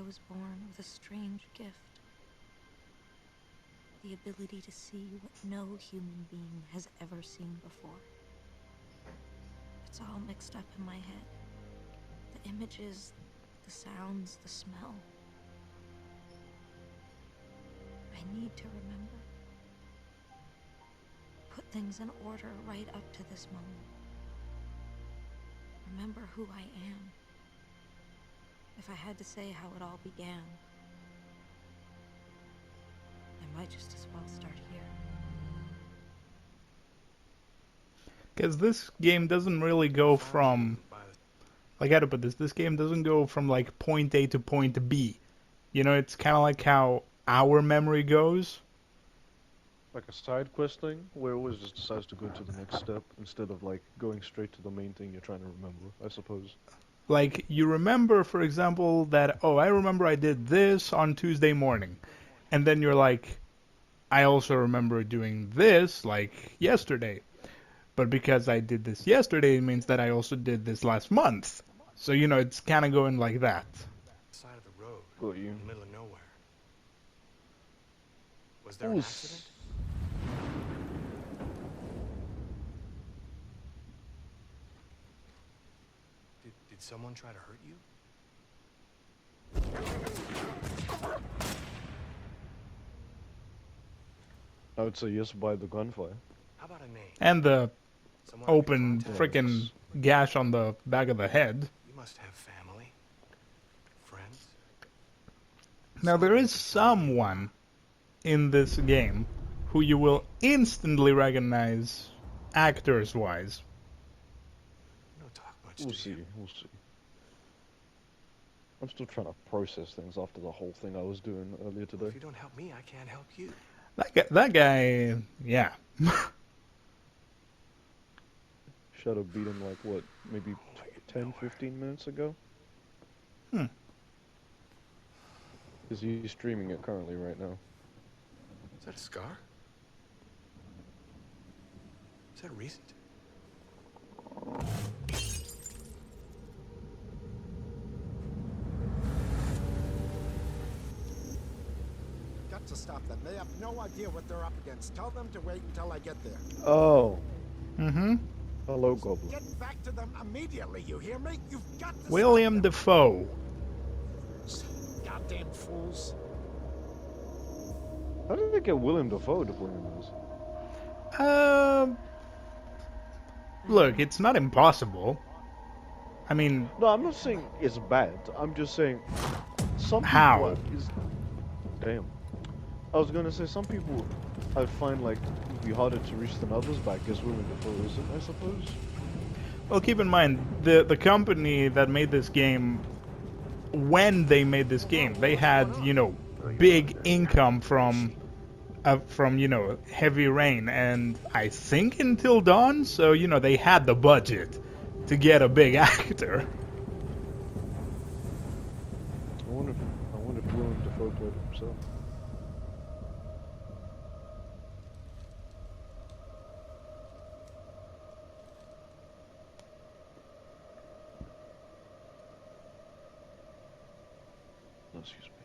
was born with a strange gift. The ability to see what no human being has ever seen before. It's all mixed up in my head. The images, the sounds, the smell. I need to remember. Put things in order right up to this moment. Remember who I am. If I had to say how it all began, I might just as well start here. Because this game doesn't really go from, like, how to put this game doesn't go from, like, point A to point B. You know, it's kind of like how our memory goes. Like a side quest thing, where it always just decides to go to the next step, instead of, like, going straight to the main thing you're trying to remember, I suppose. Like, you remember, for example, that, oh, I remember I did this on Tuesday morning. And then you're like, I also remember doing this, like, yesterday. But because I did this yesterday, it means that I also did this last month. So, you know, it's kind of going like that. Side of the road, Got you. in the middle of nowhere. Was there an accident? Did someone try to hurt you? I would say yes by the gunfire. How about a name? And the Someone I could open contact? frickin' gash on the back of the head. You must have family, friends. Now, there is someone in this game who you will instantly recognize actors-wise. You don't talk much, We'll do see, you? we'll see. I'm still trying to process things after the whole thing I was doing earlier Well, today. if you don't help me, I can't help you. That guy, yeah. Shadow beat him like, what, maybe 10, 15 minutes ago? Hmm. Because he's streaming it currently right now. Is that a scar? Is that recent? Got to stop them. They have no idea what they're up against. Tell them to wait until I get there. Oh. Mm-hmm. Hello, Goblin. Get back to them immediately, you hear me? You've got to William stop them. Dafoe. Goddamn fools. How did they get William Dafoe to play in this? Look, it's not impossible. I mean, No, I'm not saying it's bad. I'm just saying some How? people is damn. I was gonna say some people I find like would be harder to reach than others, but I guess William Dafoe isn't, I suppose. well, keep in mind, the company that made this game, when they made this game, they had, you know, big income from, you know, Heavy Rain and I think Until Dawn, so, you know, they had the budget to get a big actor. I wonder if William Dafoe played it himself. No, excuse me.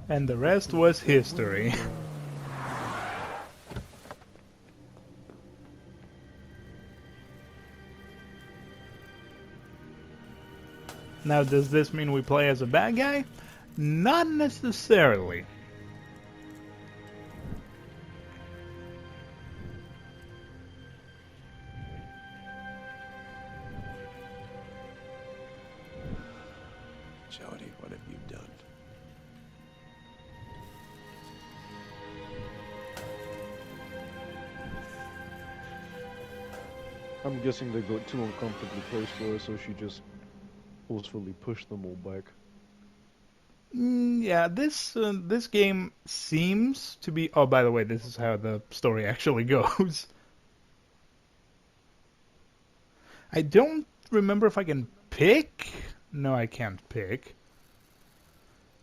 And the rest was history. Now, does this mean we play as a bad guy? Not necessarily. Jody, what have you done? I'm guessing they got too uncomfortably close to her, so she just forcefully pushed them all back. Yeah, this game seems to be. Oh, by the way, this is how the story actually goes. I don't remember if I can pick. No, I can't pick.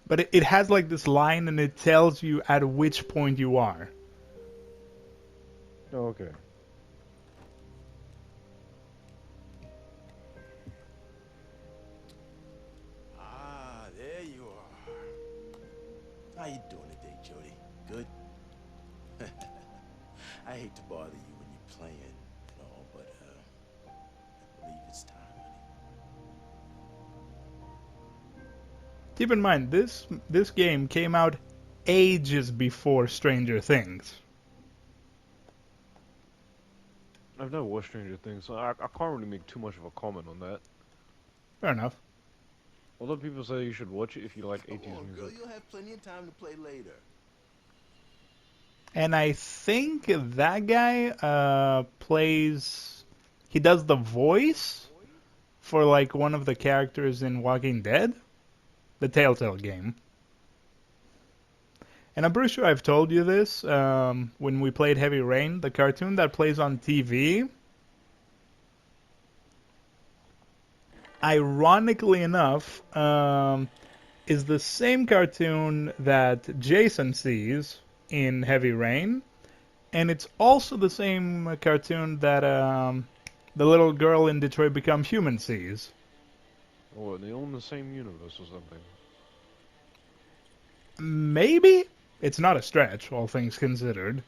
But it has like this line, and it tells you at which point you are. Oh, okay. Ah, there you are. How you doing today, Jody? Good? I hate to bother you when you're playing and all, but, I believe it's time, honey. Keep in mind, this game came out ages before Stranger Things. I've never watched Stranger Things, so I can't really make too much of a comment on that. Fair enough. Although people say you should watch it if you like Come 80s on, girl, music. you'll have plenty of time to play later. And I think that guy plays. He does the voice for like one of the characters in Walking Dead, the Telltale game. And I'm pretty sure I've told you this when we played Heavy Rain, the cartoon that plays on TV. Ironically enough, is the same cartoon that Jason sees in Heavy Rain, and it's also the same cartoon that the little girl in Detroit Become Human sees. Or they own the same universe or something. Maybe? It's not a stretch, all things considered.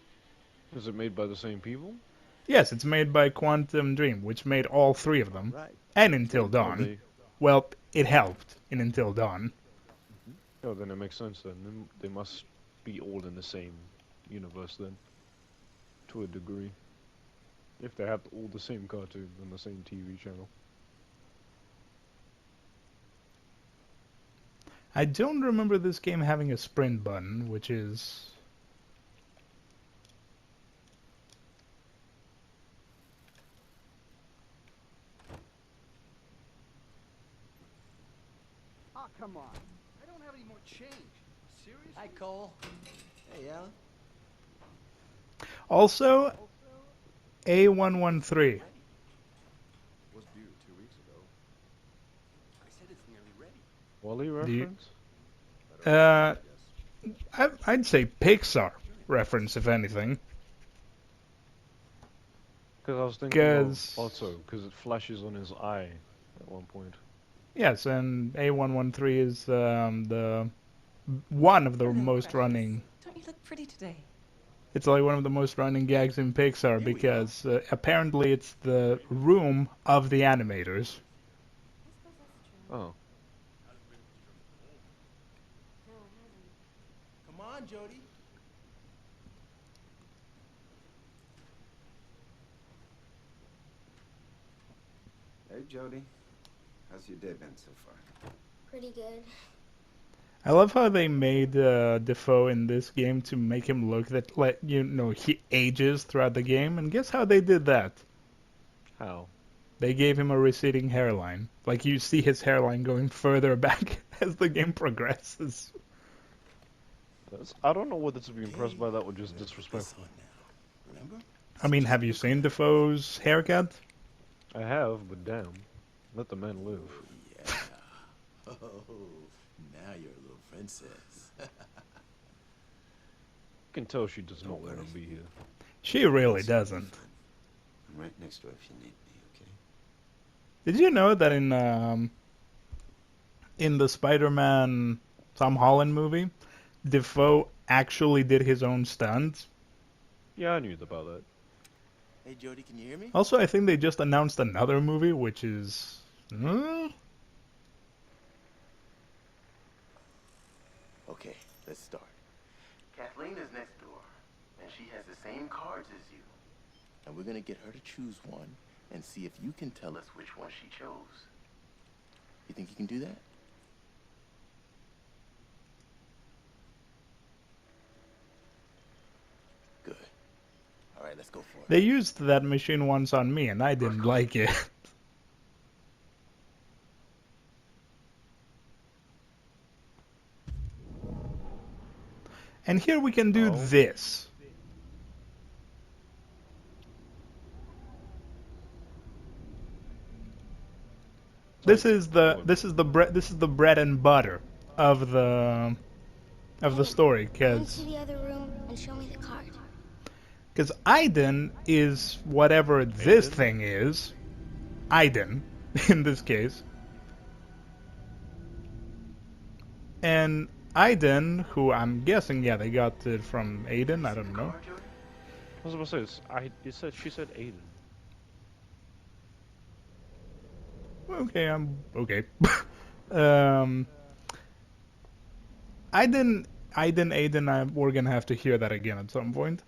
Is it made by the same people? Yes, it's made by Quantum Dream, which made all three of them. Right. And Until Oh, Dawn. they... Well, it helped in Until Dawn. Oh, then it makes sense then. They must be all in the same universe then. To a degree. If they have all the same cartoons on the same TV channel. I don't remember this game having a sprint button, which is... Oh, come on. I don't have any more change. Seriously? Hi, Cole. Hey, Alan. Also, A113. Was due 2 weeks ago. I said it's nearly ready. Wally Do you- reference? I'd say Pixar reference, if anything. Because I was thinking of Otto, because it flashes on his eye at one point. Yes, and A113 is the one of the Hello, most precious. running. Don't you look pretty today? It's like one of the most running gags in Pixar because apparently it's the room of the animators. Oh. Come on, Jody. Hey, Jody. How's your day been so far? Pretty good. I love how they made Defoe in this game to make him look that, like, you know, he ages throughout the game. And guess how they did that? How? They gave him a receding hairline. Like, you see his hairline going further back as the game progresses. I don't know whether to be impressed by that or just disrespectful. Remember? I mean, have you seen Defoe's haircut? I have, but damn. Let the man live. Yeah. Oh, now you're a little princess. You can tell she does not want to be here. She really doesn't. I'm right next door if you need me, okay? Did you know that in the Spider-Man Tom Holland movie, Defoe actually did his own stunts? Yeah, I knew about that. Hey, Jody, can you hear me? Also, I think they just announced another movie, which is... Okay, let's start. Kathleen is next door, and she has the same cards as you. And we're gonna get her to choose one and see if you can tell us which one she chose. You think you can do that? Good. All right, let's go for it. They used that machine once on me, and I didn't like it. And here we can do Oh. this. This is the bread and butter of the story, Go into because the other room and show me the card. Aiden is whatever this Aiden? thing is. Aiden, in this case. And Aiden, who I'm guessing, yeah, they got it from Aiden, I don't know. I was about to say, she said Aiden. Okay, I'm okay. um, Aiden, we're gonna have to hear that again at some point.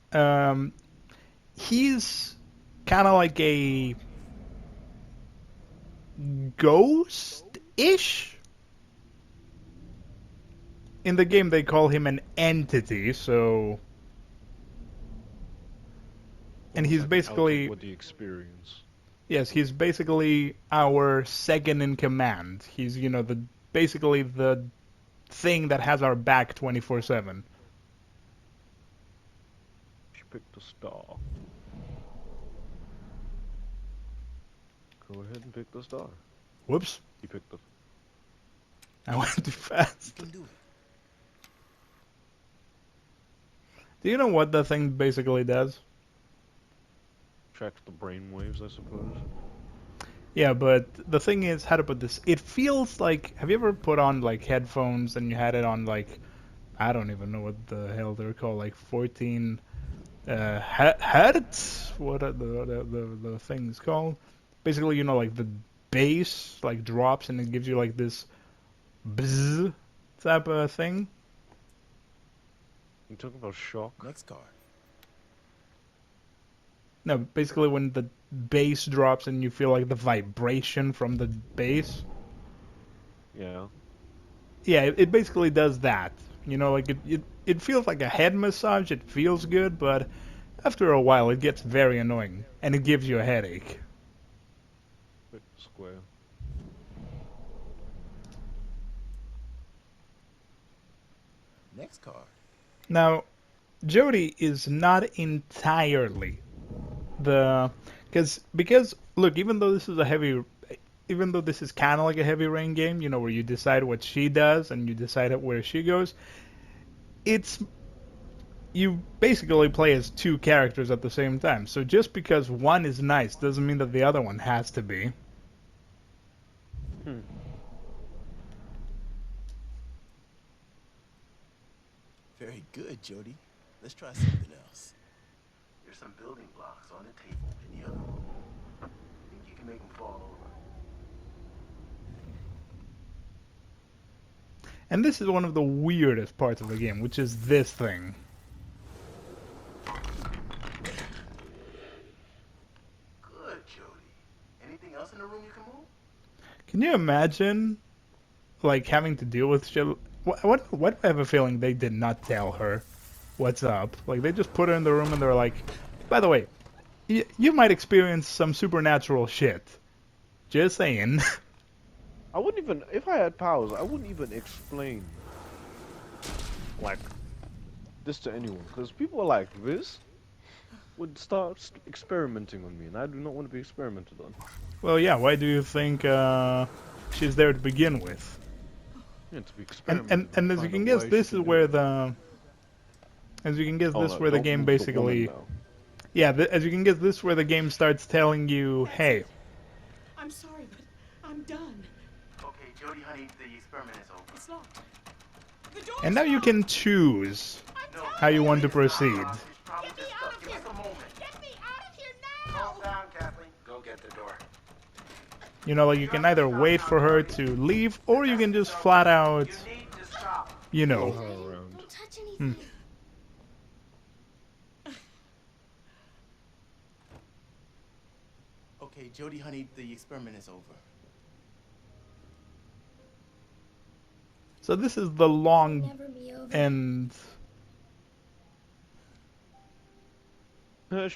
He's kind of like a ghost-ish. In the game, they call him an entity, so. And he's Almost like basically. out of the experience. Yes, he's basically our second in command. He's, basically the thing that has our back 24/7. She picked a star. Go ahead and pick the star. Whoops. He picked the. I went too fast. You can do it. Do you know what the thing basically does? Tracks the brain waves, I suppose. Yeah, but the thing is, how to put this? It feels like, have you ever put on like headphones and you had it on like, I don't even know what the hell they're called, like 14 hertz? What are the things called? Basically, like the bass like drops and it gives you like this bzz type of thing. You talking about shock? Next card. No, basically when the bass drops and you feel like the vibration from the bass. Yeah. Yeah, it basically does that. Like it feels like a head massage. It feels good, but after a while it gets very annoying and it gives you a headache. Pick the square. Next card. Now, Jody is not entirely because look, even though this is kind of like a heavy rain game, where you decide what she does and you decide where she goes, you basically play as two characters at the same time. So just because one is nice doesn't mean that the other one has to be. Very good, Jody. Let's try something else. There's some building blocks on the table in the other room. Think you can make them fall over? And this is one of the weirdest parts of the game, which is this thing. Good, Jody. Anything else in the room you can move? Can you imagine, like, having to deal with shit? What do I have a feeling they did not tell her what's up? Like, they just put her in the room and they're like, by the way, you might experience some supernatural shit. Just saying. I wouldn't even, if I had powers, I wouldn't even explain, like, this to anyone. Because people like this would start experimenting on me, and I do not want to be experimented on. Well, yeah, why do you think she's there to begin with? Yeah, to be experimented. And as you can guess, this is where the... As you can guess, this is where the game basically... Yeah, as you can guess, this is where the game starts telling you, hey... I'm sorry, but I'm done. Okay, Jody, honey, the experiment is over. It's locked. The door's And now you locked. can choose No, how you want to proceed. it's probably Get me just out stuck. of Give here! us a moment. Get me out of here now! Calm down, Kathleen. Go get the door. Like, you can either wait for her to leave, or you can just flat out, You need to stop. Around. Don't touch anything. Okay, Jody, honey, the experiment is over. So this is the long Never be over. end.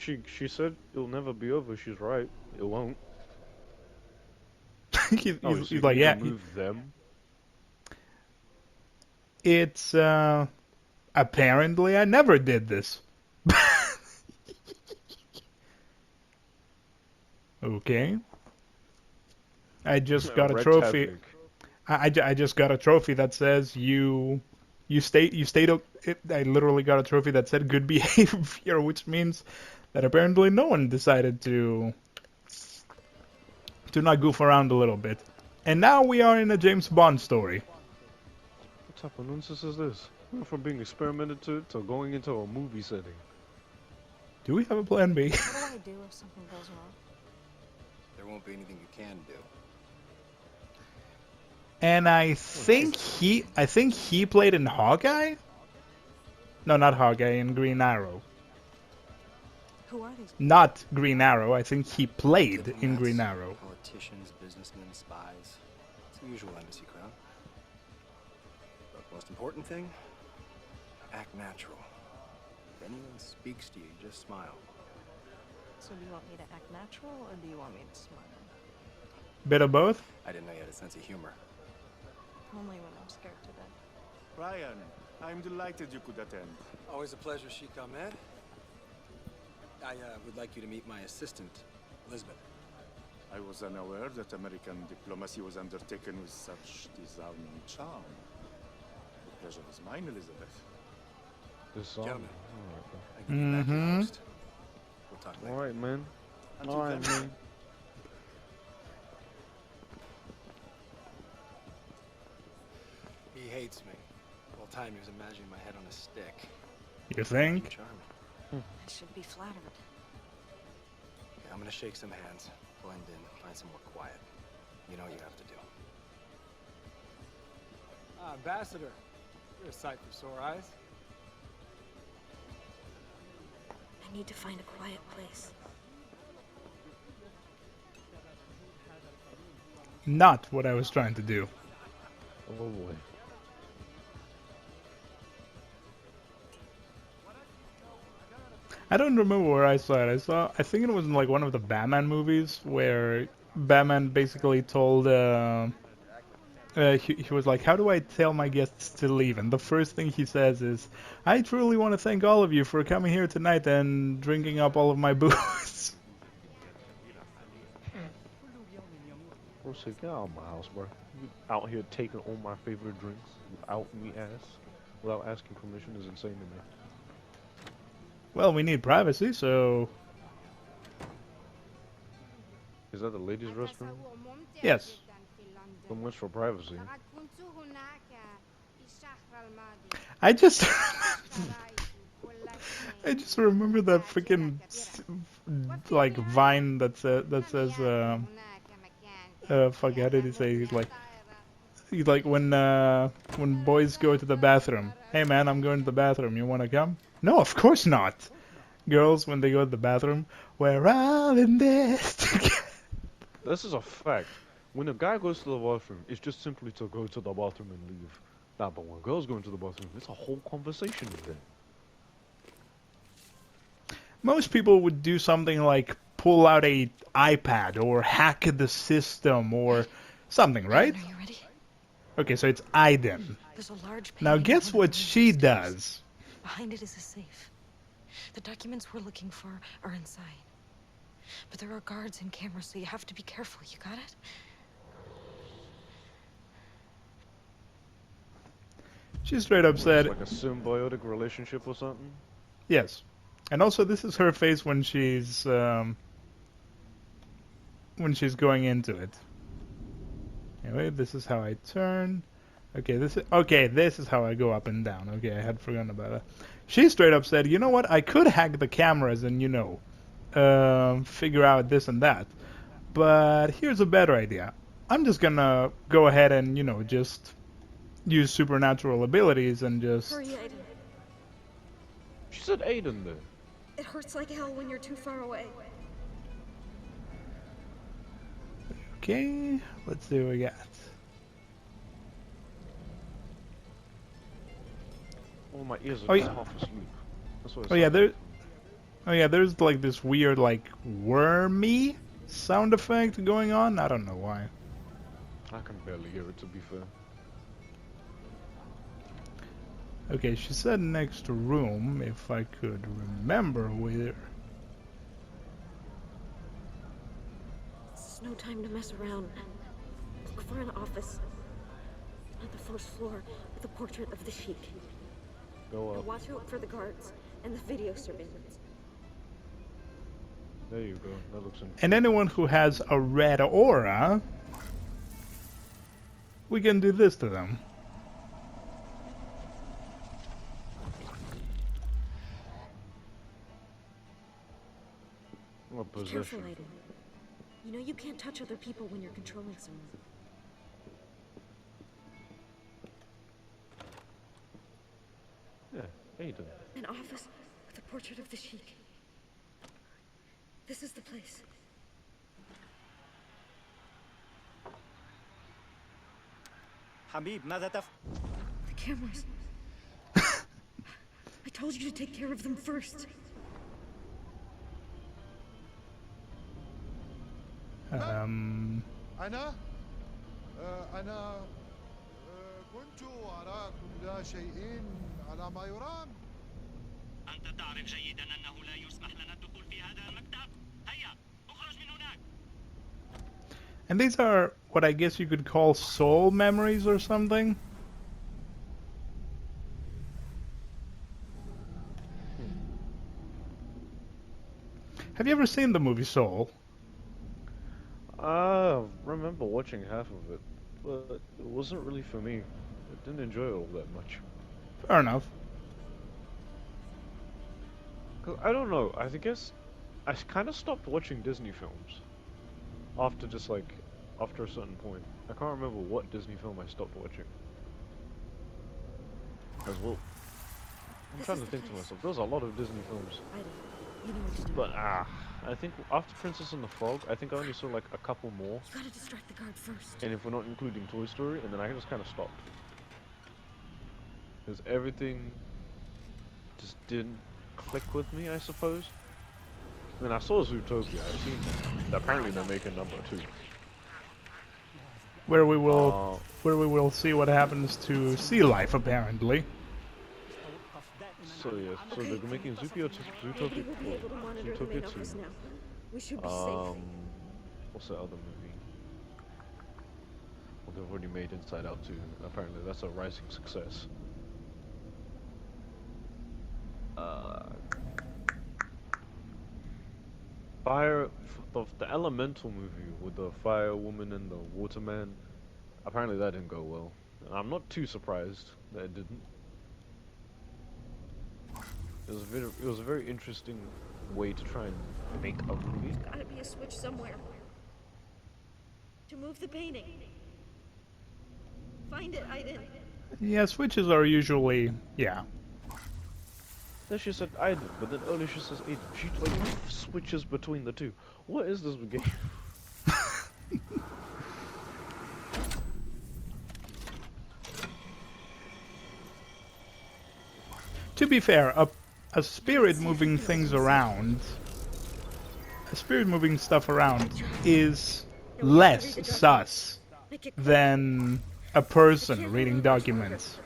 She said it'll never be over. She's right. It won't. he's Oh, so he's you like, can yeah, remove them. it's Apparently, I never did this. Okay. I just got a Red trophy. Tefik. I just got a trophy that says you stayed. I literally got a trophy that said good behavior, which means that apparently no one decided to not goof around a little bit. And now we are in a James Bond story. What type of nonsense is this? We went from being experimented to going into a movie setting. Do we have a plan B? What do I do if something goes wrong? There won't be anything you can do. And I think he played in Hawkeye? No, not Hawkeye, in Green Arrow. Who are these? Not Green Arrow, I think he played in Diplomats, Green Arrow. Politicians, businessmen, spies. It's the usual embassy crowd. But most important thing, act natural. If anyone speaks to you, just smile. So do you want me to act natural, or do you want me to smile? Bit of both? I didn't know you had a sense of humor. Only when I'm scared to death. Ryan, I'm delighted you could attend. Always a pleasure, Sheikh Ahmed. I would like you to meet my assistant, Elizabeth. I was unaware that American diplomacy was undertaken with such disarming charm. The pleasure is mine, Elizabeth. This song. Gentlemen. Alright, I give you back your post. We'll talk later. Alright, man. Until Alright, then. man. He hates me. The whole time he was imagining my head on a stick. You think? Charming. I should be flattered. Okay, I'm gonna shake some hands, blend in, find some more quiet. You know what you have to do. Ambassador, you're a sight for sore eyes. I need to find a quiet place. Not what I was trying to do. Oh boy. I don't remember where I saw it. I think it was in like one of the Batman movies where Batman basically told, he was like, how do I tell my guests to leave? And the first thing he says is, I truly want to thank all of you for coming here tonight and drinking up all of my booze. Bro, say, get out of my house, bro. You out here taking all my favorite drinks without me without asking permission is insane to me. Well, we need privacy, so... Is that the ladies' restroom? Yes. So much for privacy. I just... I just remember that freaking like Vine that says fuck, how did he say? He's like when boys go to the bathroom. Hey man, I'm going to the bathroom. You want to come? No, of course not. Girls, when they go to the bathroom, we're all in this together. This is a fact. When a guy goes to the bathroom, it's just simply to go to the bathroom and leave. Nah, but when girls go into the bathroom, it's a whole conversation with them. Most people would do something like pull out a iPad or hack the system or something, right? Are you ready? Okay, so it's Aiden. There's a large Now painting guess on one what of she the stairs. does? Behind it is a safe. The documents we're looking for are inside. But there are guards and cameras, so you have to be careful. You got it? She straight up said, It's like a symbiotic relationship or something? yes. And also, this is her face when she's going into it. Anyway, this is how I turn. Okay, this is how I go up and down. Okay, I had forgotten about that. She straight up said, you know what? I could hack the cameras and figure out this and that. But here's a better idea. I'm just gonna go ahead and just use supernatural abilities and just. Hurry, Aiden. She said Aiden there. It hurts like hell when you're too far away. Okay, let's see what we got. Oh, my ears Oh, are yeah. just half asleep. That's what it Oh yeah, sounds there's like this weird like wormy sound effect going on. I don't know why. I can barely hear it, to be fair. Okay, she said next room, if I could remember where. This is no time to mess around. Look for an office on the first floor with a portrait of the Sheik. Go And up. watch out for the guards and the video surveillance. There you go. That looks interesting. And anyone who has a red aura, we can do this to them. What Be careful, possession? Aiden. You know you can't touch other people when you're controlling someone. Yeah, Aiden. An office with a portrait of the Sheik. This is the place. حبيب ماذا The cameras. I told you to take care of them first. أنا كنت أراكم لا شيء على ما يرام. أنت تعرف جيدا أنه لا يسمح لنا الدخول في هذا المكتب. هيا اخرج من هناك. And these are what I guess you could call soul memories or something. Have you ever seen the movie Soul? I remember watching half of it, but it wasn't really for me. I didn't enjoy it all that much. Fair enough. 'Cause I don't know, I guess I kind of stopped watching Disney films after after a certain point. I can't remember what Disney film I stopped watching. As well, I'm trying to think to myself, there's a lot of Disney films. You know what to do. But I think after Princess and the Frog, I think I only saw like a couple more. You gotta distract the guard first. And if we're not including Toy Story, and then I just kind of stopped. Because everything just didn't click with me, I suppose. I mean, I saw Zootopia. I've seen that. Apparently they're making number 2. Where we will see what happens to sea life, apparently. So yeah, so they're making Zootopia 2. We should be safe. What's that other movie? Well, they've already made Inside Out 2. Apparently that's a rising success. The Elemental movie with the fire woman and the waterman. Apparently that didn't go well. I'm not too surprised that it didn't. It was a very interesting way to try and make a movie. There's gotta be a switch somewhere. To move the painting. Find it, Aiden. Yeah, switches are usually, yeah. Then she said Aiden, but then earlier she says Aiden. She like switches between the two. What is this game? To be fair, a spirit moving things around, a spirit moving stuff around is less sus than a person reading documents.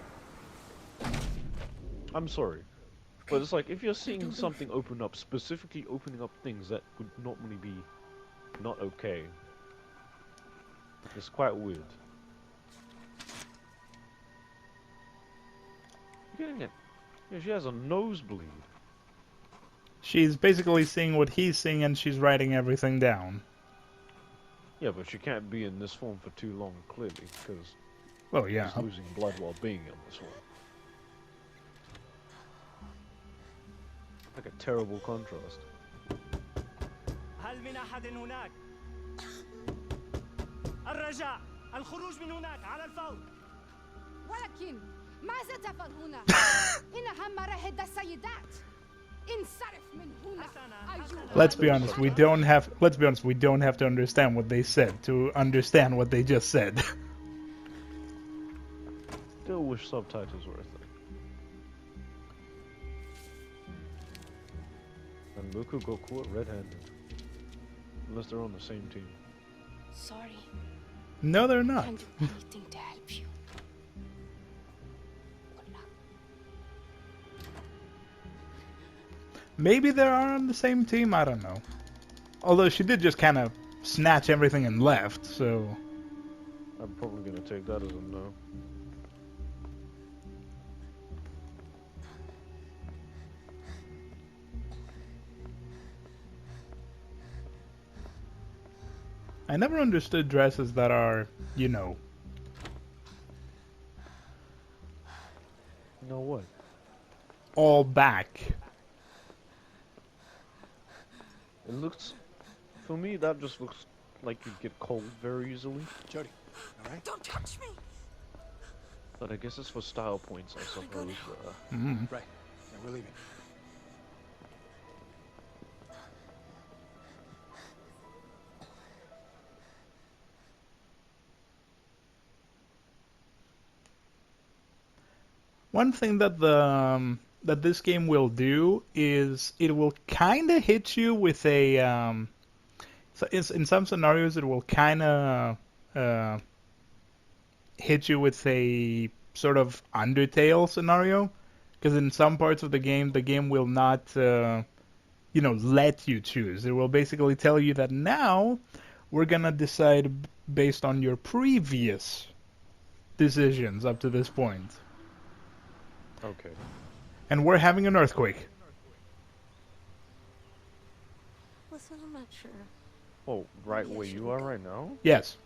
I'm sorry, but it's like if you're seeing something open up, specifically opening up things that would normally be not okay, it's quite weird. You're getting it. Yeah, she has a nosebleed. She's basically seeing what he's seeing and she's writing everything down. Yeah, but she can't be in this form for too long, clearly, because well, yeah. she's losing blood while being in this form. Like a terrible contrast. هل من أحد هناك؟ الرجاء الخروج من هناك على الفور. ولكن ماذا تفعل هنا؟ إنها مراهد السيدات. انصرف من هنا. Let's be honest, we don't have to understand what they said to understand what they just said. Still wish subtitles were a thing. And Luku got caught red-handed. Unless they're on the same team. Sorry. No, they're not. Can't do anything to help you. Good luck. Maybe they are on the same team, I don't know. Although she did just kind of snatch everything and left, so... I'm probably gonna take that as a no. I never understood dresses that are, you know... You know what? all back. It looks... For me, that just looks like you'd get cold very easily. Jody, alright? Don't touch me! But I guess it's for style points, I suppose. Right. Yeah, we're leaving. One thing that that this game will do is it will kind of hit you with a so in some scenarios it will kind of hit you with a sort of Undertale scenario, because in some parts of the game will not you know, let you choose. It will basically tell you that now we're gonna decide based on your previous decisions up to this point. Okay. And we're having an earthquake. Listen, I'm not sure. Oh, right where you are right now? Yes.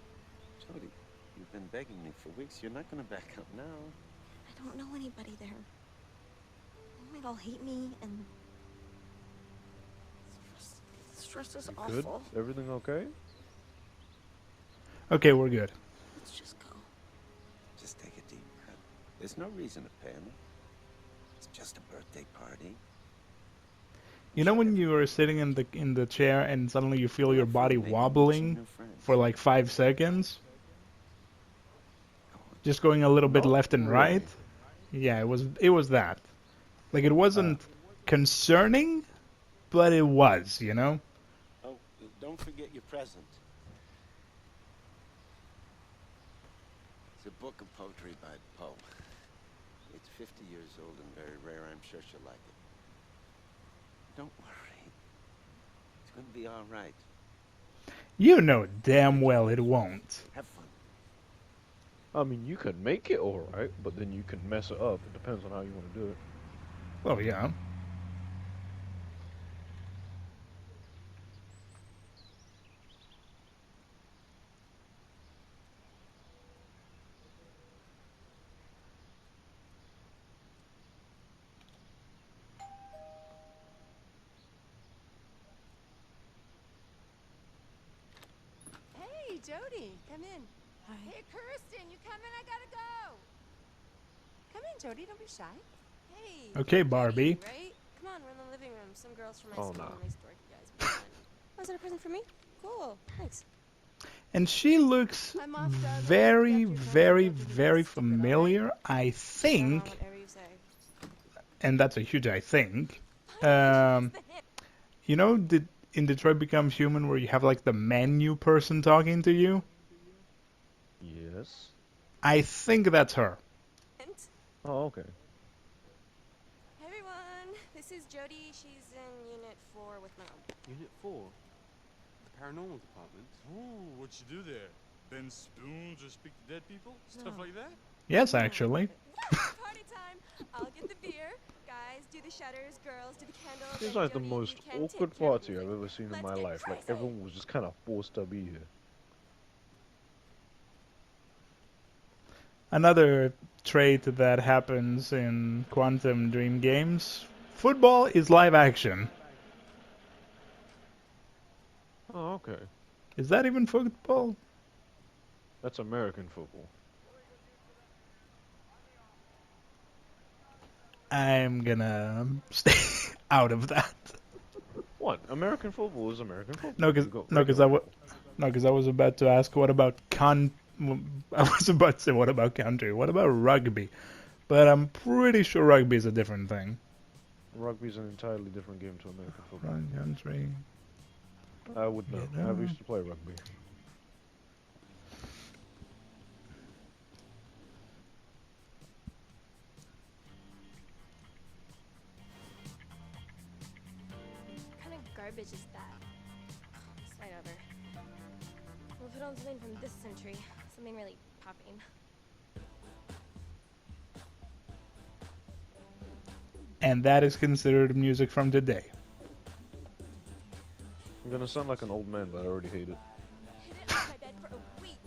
Jody, you've been begging me for weeks. You're not gonna back out now. I don't know anybody there. They might all hate me, and... Stress is awful. Good? Everything okay? Okay, we're good. Let's just go. Just take a deep breath. There's no reason to panic. It's just a birthday party. You know when you are sitting in the chair and suddenly you feel your body wobbling for like 5 seconds? Just going a little bit left and right? Yeah, it was that. Like, it wasn't concerning, but it was, you know? Oh, don't forget your present. It's a book of poetry by Poe. It's 50 years old and very rare. I'm sure she'll like it. Don't worry. It's going to be all right. You know damn well it won't. Have fun. I mean, you can make it alright, but then you can mess it up. It depends on how you want to do it. Oh, yeah. Hey, Jody, come in. Hi. Hey, Kirsten, you coming? I gotta go. Come in, Jody. Don't be shy. Hey. Okay, Barbie. Jody, right? Come on, we're in the living room. Some girls from my Oh, school no. nice dorky guys. Oh, is that a present for me? Cool. Thanks. And she looks I'm off, darling. very, Look after your very, friends. very Stupid, all right? familiar, I think. Whatever you say. And that's a huge I think. You know, in Detroit Becomes Human, where you have like the menu person talking to you? Yes. I think that's her. Oh, okay. Hey everyone, this is Jody. She's in Unit 4 with my mom. Unit 4? The paranormal department? Ooh, what you do there? Bend spoons or speak to dead people? Stuff like that? Yes, actually. Party time! I'll get the beer. Guys, do the shutters. Girls, do the candles. Seems and like the Jody, most you can awkward take care of party I've music. ever seen in Let's my get life. Like, crazy. everyone was just kind of forced to be here. Another trait that happens in Quantum Dream games: football is live action. Oh, okay. Is that even football? That's American football. I'm gonna stay out of that. What? American football is American football. No, because I was about to ask, what about I was about to say, what about country? What about rugby? But I'm pretty sure rugby is a different thing. Rugby's an entirely different game to American football. Country. I would know. You know. I used to play rugby. garbage is that? Start over. We'll put on something from this century. Something really popping. And that is considered music from today. I'm gonna sound like an old man, but I already hate it. Hid it under my bed for a week.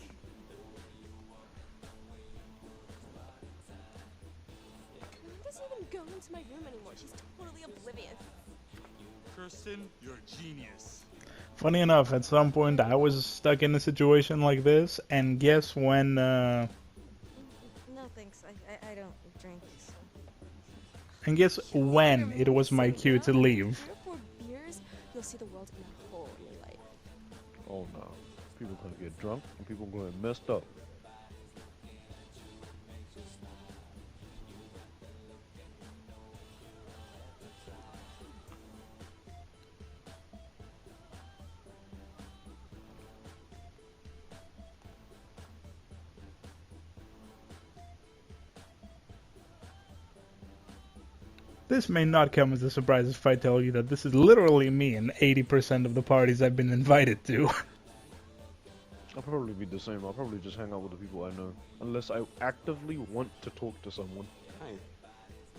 Mom doesn't even go into my room anymore. She's totally oblivious. Kirsten, you're a genius. Funny enough, at some point I was stuck in a situation like this, and guess when, No thanks, I don't drink. So. and guess when it was my cue to leave. 3 or 4 beers, you'll see the world in a whole new light. Oh no. People gonna get drunk and people gonna get messed up. This may not come as a surprise if I tell you that this is literally me in 80% of the parties I've been invited to. I'll probably be the same. I'll probably just hang out with the people I know. Unless I actively want to talk to someone. Hi.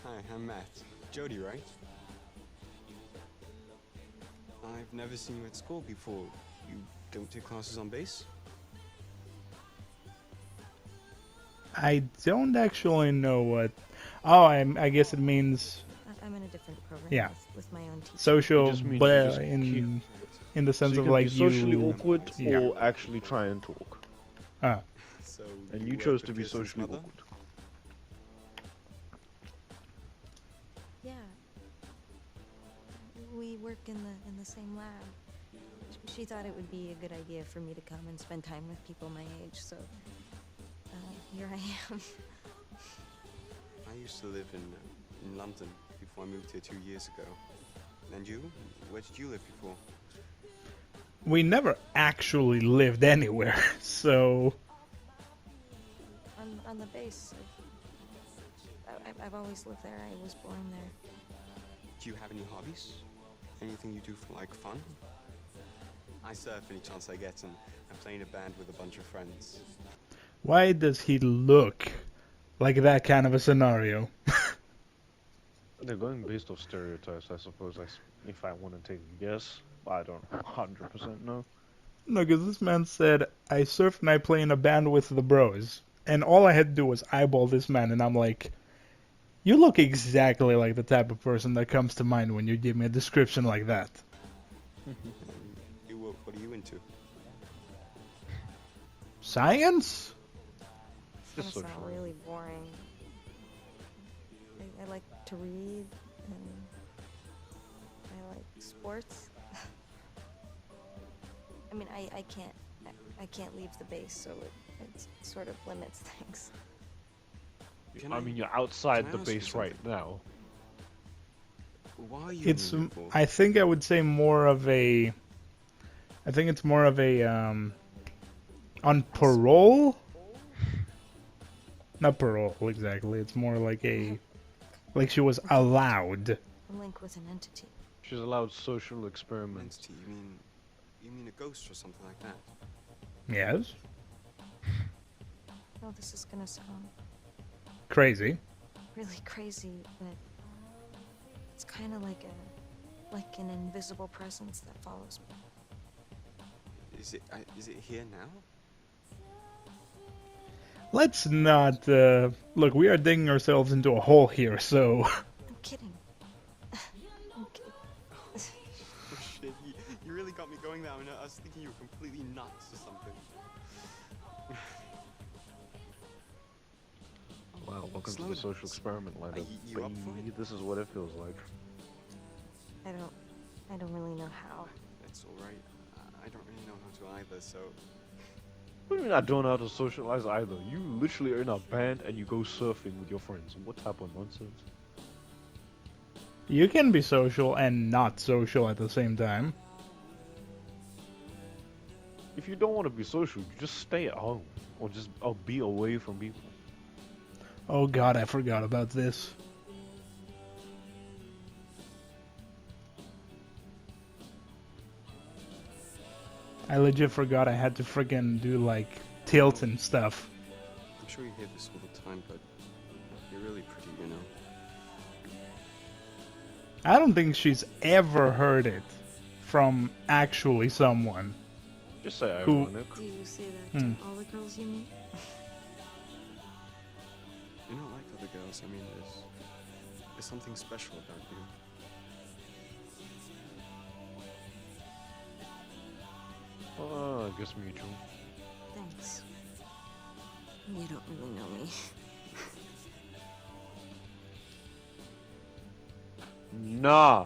Hi, I'm Matt. Jody, right? I've never seen you at school before. You don't take classes on bass? I don't actually know what... Oh, I guess it means... I'm in a different program. Yeah. With my own teacher. Social, It just means but you just in the sense so you of can like be socially you... awkward Yeah. or actually try and talk. Ah. So And you work chose with to be Kirsten's socially mother? awkward. Yeah. We work in the same lab. She thought it would be a good idea for me to come and spend time with people my age, so here I am. I used to live in London before I moved here 2 years ago. And you? Where did you live before? We never actually lived anywhere, so... On the base. I've always lived there. I was born there. Do you have any hobbies? Anything you do for, like, fun? I surf any chance I get, and I play in a band with a bunch of friends. Why does he look like that kind of a scenario? They're going based off stereotypes, I suppose. If I want to take a guess, I don't 100% know. No, because this man said, I surf and I play in a band with the bros. And all I had to do was eyeball this man, and I'm like, you look exactly like the type of person that comes to mind when you give me a description like that. What are you into? Science? It's gonna sound really boring. I like to read, and I like sports. I mean, I can't leave the base, so it sort of limits things. I mean, you're outside can I the ask you base right now. Why are you It's, in Liverpool? I think I would say more of a, I think it's more of a, on parole? Not parole, exactly. It's more like a, like she was allowed. A link with an entity. She's allowed social experiments. Entity, you mean a ghost or something like that? Yes. Oh, this is gonna sound Crazy. really crazy, but it's kind of like an invisible presence that follows me. Is it here now? Let's not, look, we are digging ourselves into a hole here, so... I'm kidding. I'm kidding. Oh shit, you really got me going there. I mean, I was thinking you were completely nuts or something. Wow, welcome Slow to the down. social experiment lineup. You up for it? This is what it feels like. I don't really know how. That's alright. I don't really know how to either, so... What do you mean I don't know how to socialize either? You literally are in a band and you go surfing with your friends. What type of nonsense? You can be social and not social at the same time. If you don't want to be social, you just stay at home. Or just be away from people. Oh god, I forgot about this. I legit forgot I had to friggin' do like tilts and stuff. I'm sure you hear this all the time, but you're really pretty, you know. I don't think she's ever heard it from actually someone. Just say who. ironic. Do you say that to all the girls you meet? You're not like other girls. I mean, there's something special about you. I guess mutual. Thanks. You don't really know me. Nah.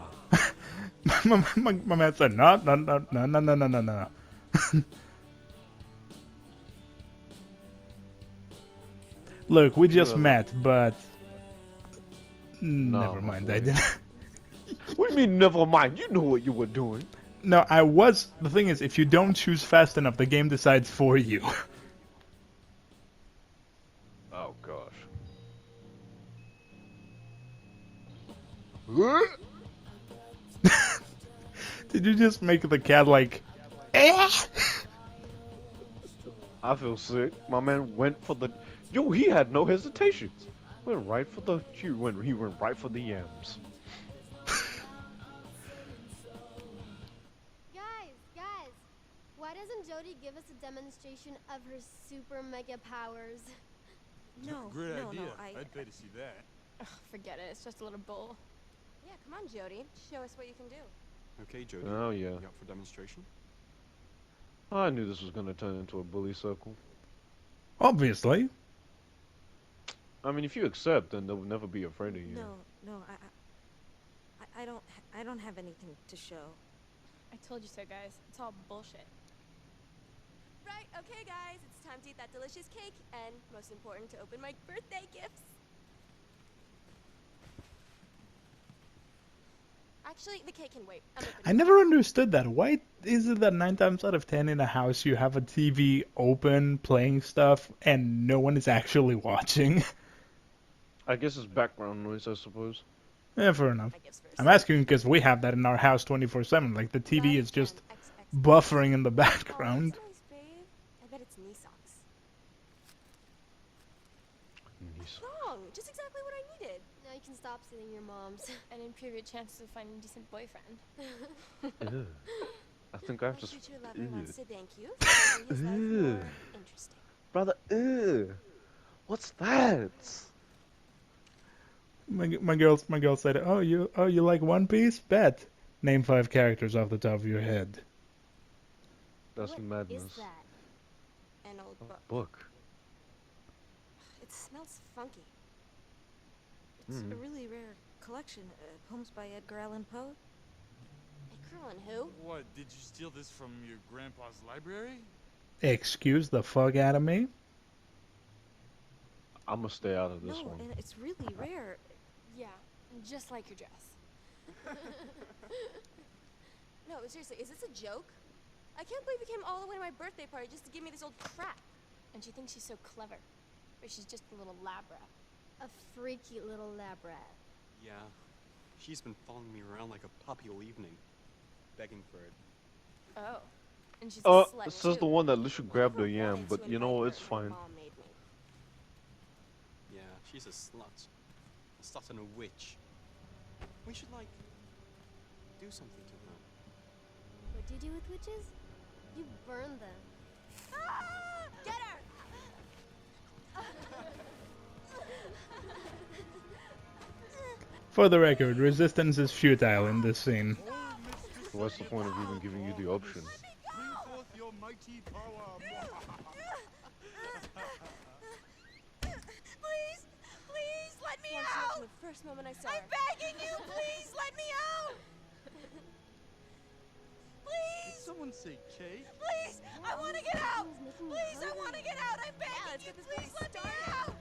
my man said, no. Look, we just met, but never mind. I didn't. What do you mean, never mind? You know what you were doing. No, I was. The thing is, if you don't choose fast enough, the game decides for you. Oh gosh. Did you just make the cat like? Eh? I feel sick. My man went for the. Yo, he had no hesitations. Went right for the. He went right for the yams. Guys, why doesn't Jody give us a demonstration of her super mega powers? No, Great no, idea. no, I'd pay to see that. Ugh, forget it. It's just a little bull. Yeah, come on, Jody. Show us what you can do. Okay, Jody. Oh yeah. You up for demonstration? I knew this was gonna turn into a bully circle. Obviously. I mean, if you accept, then they'll never be afraid of you. No, I don't have anything to show. I told you so, guys. It's all bullshit. Right, okay, guys. It's time to eat that delicious cake, and most important, to open my birthday gifts. Actually, the cake can wait. I never understood that. Why is it that 9 times out of 10 in a house you have a TV open, playing stuff, and no one is actually watching? I guess it's background noise, I suppose. Yeah, fair enough. I'm asking because we have that in our house 24/7. Like, the TV is just buffering in the background. Oh, nice, babe. I bet it's knee socks. Wrong. Just exactly what I needed. Now you can stop stealing your mom's. And improve your chances of finding a decent boyfriend. Ew. I think I've My just. future lover wants to thank you for making his life more interesting. Brother, ew. What's that? My girl said, "Oh, you like One Piece? Bet. Name 5 characters off the top of your head." That's What madness. is that? An old book. Book. It smells funky. It's a really rare collection. Poems by Edgar Allan Poe. Edgar Allan who? What, did you steal this from your grandpa's library? Excuse the fuck out of me. I'm gonna stay out of this No, one. and it's really rare. Yeah, just like your dress. No, seriously, is this a joke? I can't believe you came all the way to my birthday party just to give me this old crap. And she thinks she's so clever. But she's just a little lab rat. A freaky little lab rat. Yeah. She's been following me around like a puppy all evening, begging for it. Oh. And she's a slut This is too. the one that literally grabbed the yam, but you know, it's fine. Yeah, she's a slut. A slut and a witch. We should, like, do something to her. What do you do with witches? You burn them. Ah! Get her! For the record, resistance is futile in this scene. What's the point of even giving you the option? Bring forth your mighty power. Please, please let me out! From the first moment I saw her. I'm begging you, please let me out! Please! Did someone say cake? Please! I want to get out! Please, I want to get out! I'm begging you, please let me out!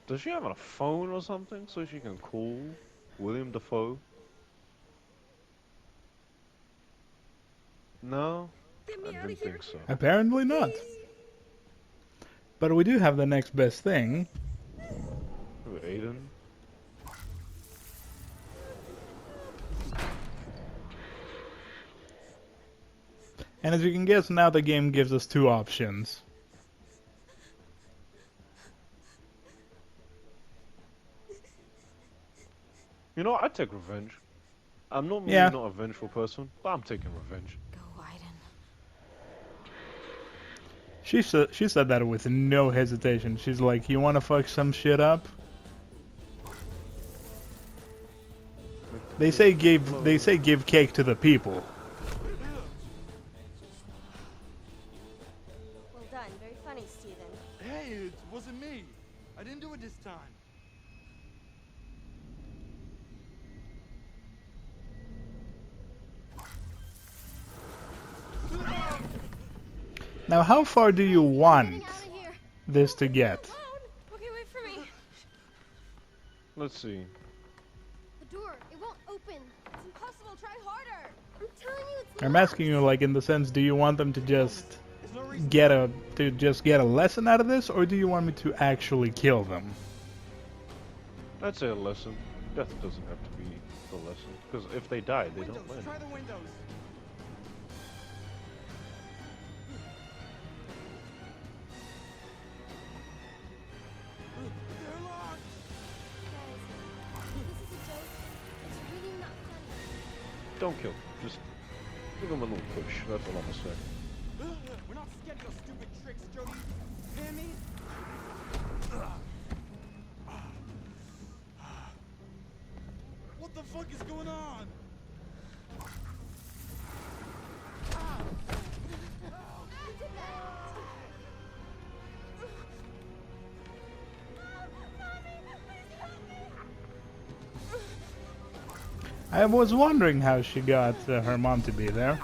Does she have a phone or something so she can call William Dafoe? No? I didn't think so. Apparently not. But we do have the next best thing. Aiden. And as you can guess, now the game gives us two options. You know, I'd take revenge. I'm normally Yeah. not a vengeful person, but I'm taking revenge. Go, Aiden. She said that with no hesitation. She's like, "You want to fuck some shit up?" They say give cake to the people. Well done. Very funny, Steven. Hey, it wasn't me. I didn't do it this time. Now, how far do you want this to get? Okay, wait for me. Let's see. The door, it won't open. It's impossible. Try harder. I'm telling you, it's I'm asking you, like, in the sense, do you want them to just get a lesson out of this, or do you want me to actually kill them? I'd say a lesson. Death doesn't have to be the lesson, because if they die, they don't learn. Try the windows. Don't kill them. Just give them a little push. That's all I'm gonna say. We're not scared of your stupid tricks, Jody. Hear me? What the fuck is going on? I was wondering how she got her mom to be there.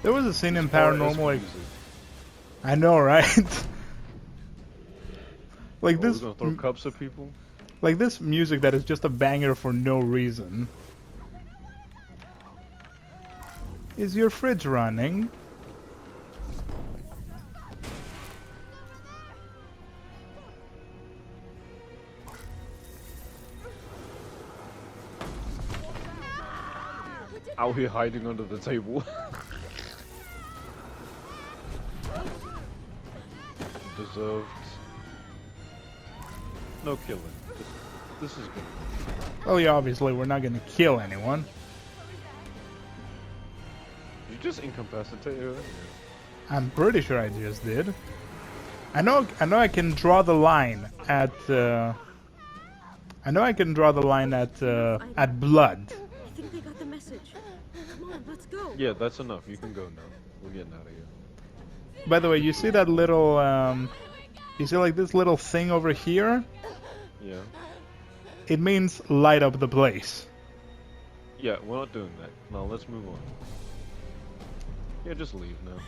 There was a scene in Paranormal, like, I know, right? Like this. We're gonna throw cups at people. Like this music that is just a banger for no reason. Is your fridge running? Out here hiding under the table. Deserved. No killing. This is good. Well, yeah, obviously we're not gonna kill anyone. You just incapacitate her. I'm pretty sure I just did. I know I can draw the line at I know I can draw the line at blood. I think they got the message. Come on, let's go. Yeah, that's enough. You can go now. We're getting out of here. By the way, you see that little you see like this little thing over here? Yeah. It means light up the place. Yeah, we're not doing that. No, let's move on. Yeah, just leave now.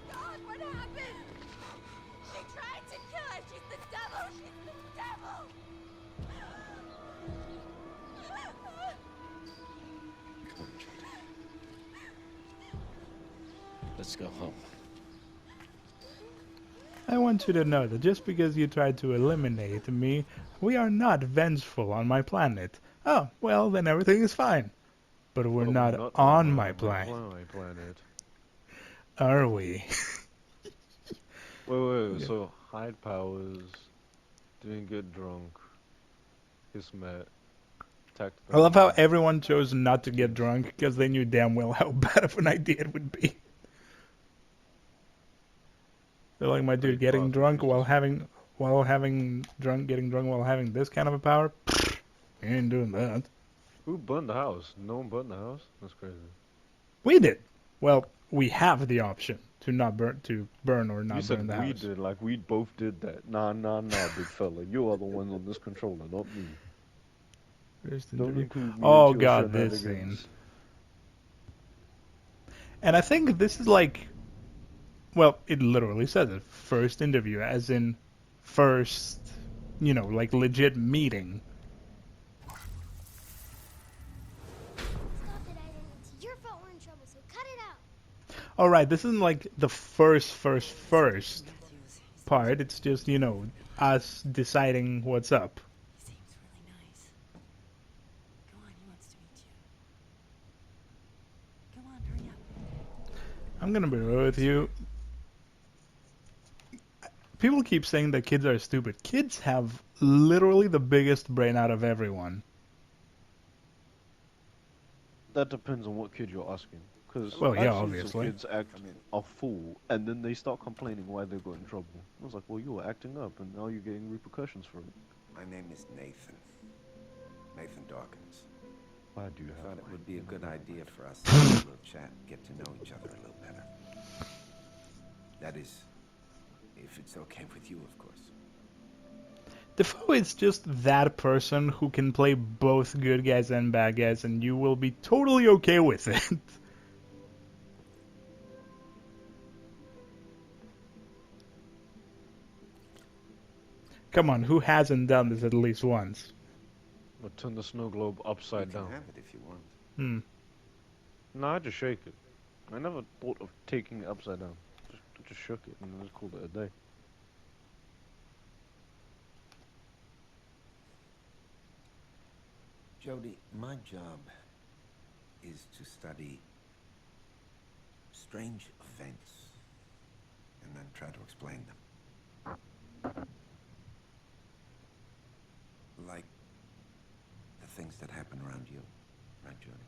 God, what happened? They tried to kill us. She's the devil. She's the devil. Let's go home. I want you to know that just because you tried to eliminate me, we are not vengeful on my planet. Oh, well, then everything is fine. But we're not on my planet. Are we? Wait. So, hide powers, didn't get drunk, kiss Matt, attacked. I love how everyone chose not to get drunk because they knew damn well how bad of an idea it would be. They're like, my dude, getting drunk while having this kind of a power? Pfft, you ain't doing that. Who burned the house? No one burned the house? That's crazy. We did. Well, we have the option to not burn or You not burn said the we house. did, like we both did that. Nah, big fella. You are the one on this controller, not me. First Don't interview. include me Oh into your god, this scene. shenanigans. And I think this is like, well, it literally says it. First interview, as in first, like legit meeting. Stop it, Identity. It's your fault we're in trouble, so cut it out. Alright, this isn't like the first part. It's just, us deciding what's up. He seems really nice. Go on, he wants to meet you. Go on, hurry up. I'm gonna be real with you. People keep saying that kids are stupid. Kids have literally the biggest brain out of everyone. That depends on what kid you're asking. Because Well, yeah, I've seen obviously. some kids act a fool, and then they start complaining why they got in trouble. I was like, well, you were acting up, and now you're getting repercussions for it. My name is Nathan. Nathan Dawkins. Why do you have Thought it would be a good idea for us to have a little chat, get to know each other a little better. That is, if it's okay with you, of course. Defoe is just that person who can play both good guys and bad guys, and you will be totally okay with it. Come on, who hasn't done this at least once? But turn the snow globe upside down. You can have it if you want. Nah, I just shake it. I never thought of taking it upside down. Just shook it and just called it a day. Jody, my job is to study strange events and then try to explain them. Like the things that happen around you, right, Jody?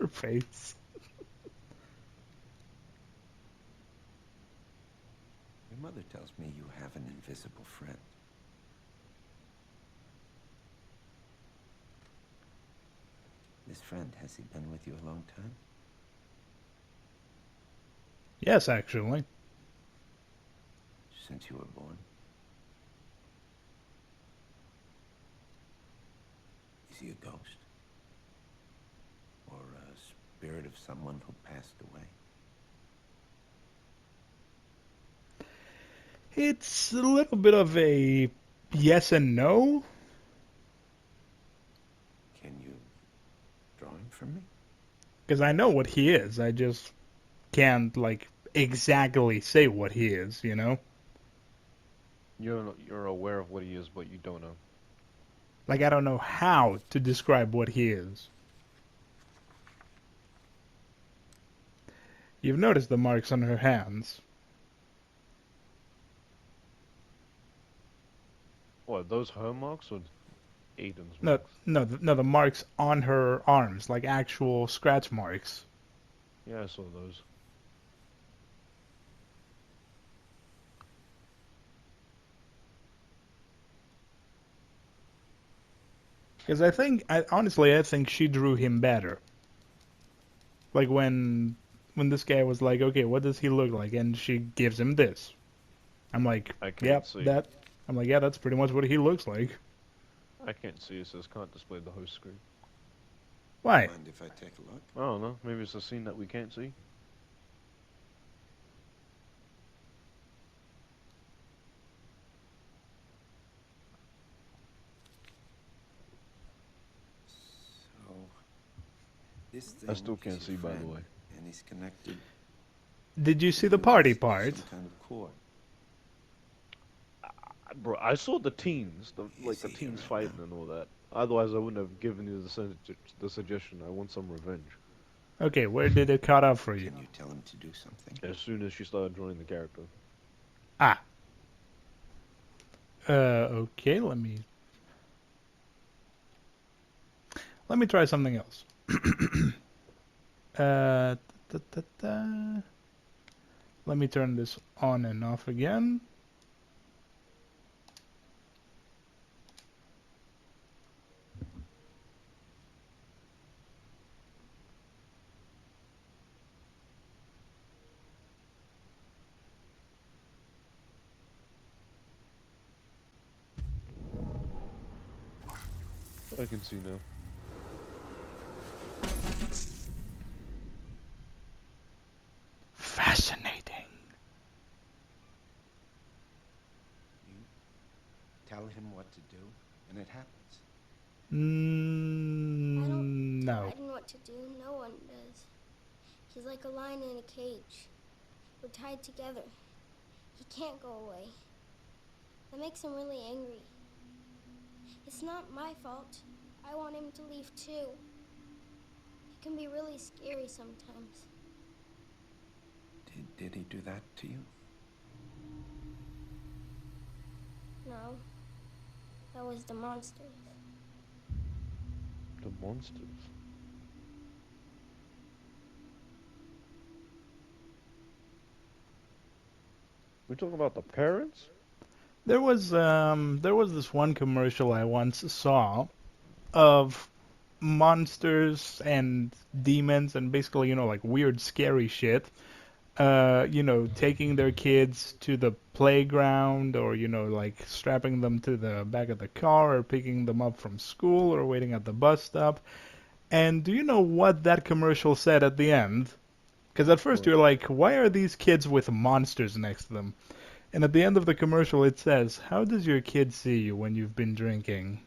Her face. Your mother tells me you have an invisible friend. This friend, has he been with you a long time? Yes, actually. Since you were born? Is he a ghost? Or a spirit of someone who passed away? It's a little bit of a yes and no. Can you draw him for me? Because I know what he is. I just can't, like, exactly say what he is, you know? You're aware of what he is, but you don't know. Like, I don't know how to describe what he is. You've noticed the marks on her hands. What, those her marks or Aiden's No, marks? no, the marks on her arms, like actual scratch marks. Yeah, I saw those. Because honestly, I think she drew him better. Like when this guy was like, okay, what does he look like? And she gives him this. I'm like, yep, that. I'm like, yeah, that's pretty much what he looks like. I can't see, it says can't display the host screen. Why? Mind if I take a look? I don't know, maybe it's a scene that we can't see. So, this thing I still can't is see, your by the friend, way. And he's connected. Did you see the party with part? Some kind of cord. Bro, I saw the teens, the teens fighting and all that. Otherwise, I wouldn't have given you the suggestion. I want some revenge. Okay, where did it cut off for you? Can you tell him to do something? As soon as she started drawing the character. Ah. Okay, let me try something else. Da, da, da. Let me turn this on and off again. I can see now. Fascinating. You tell him what to do, and it happens. No. I don't know what to do. No one does. He's like a lion in a cage. We're tied together. He can't go away. That makes him really angry. It's not my fault. I want him to leave too. He can be really scary sometimes. Did he do that to you? No. That was the monsters. The monsters. We talking about the parents? There was this one commercial I once saw of monsters and demons and basically, like weird scary shit. Taking their kids to the playground or, like strapping them to the back of the car or picking them up from school or waiting at the bus stop. And do you know what that commercial said at the end? Because at first you're like, why are these kids with monsters next to them? And at the end of the commercial it says, how does your kid see you when you've been drinking?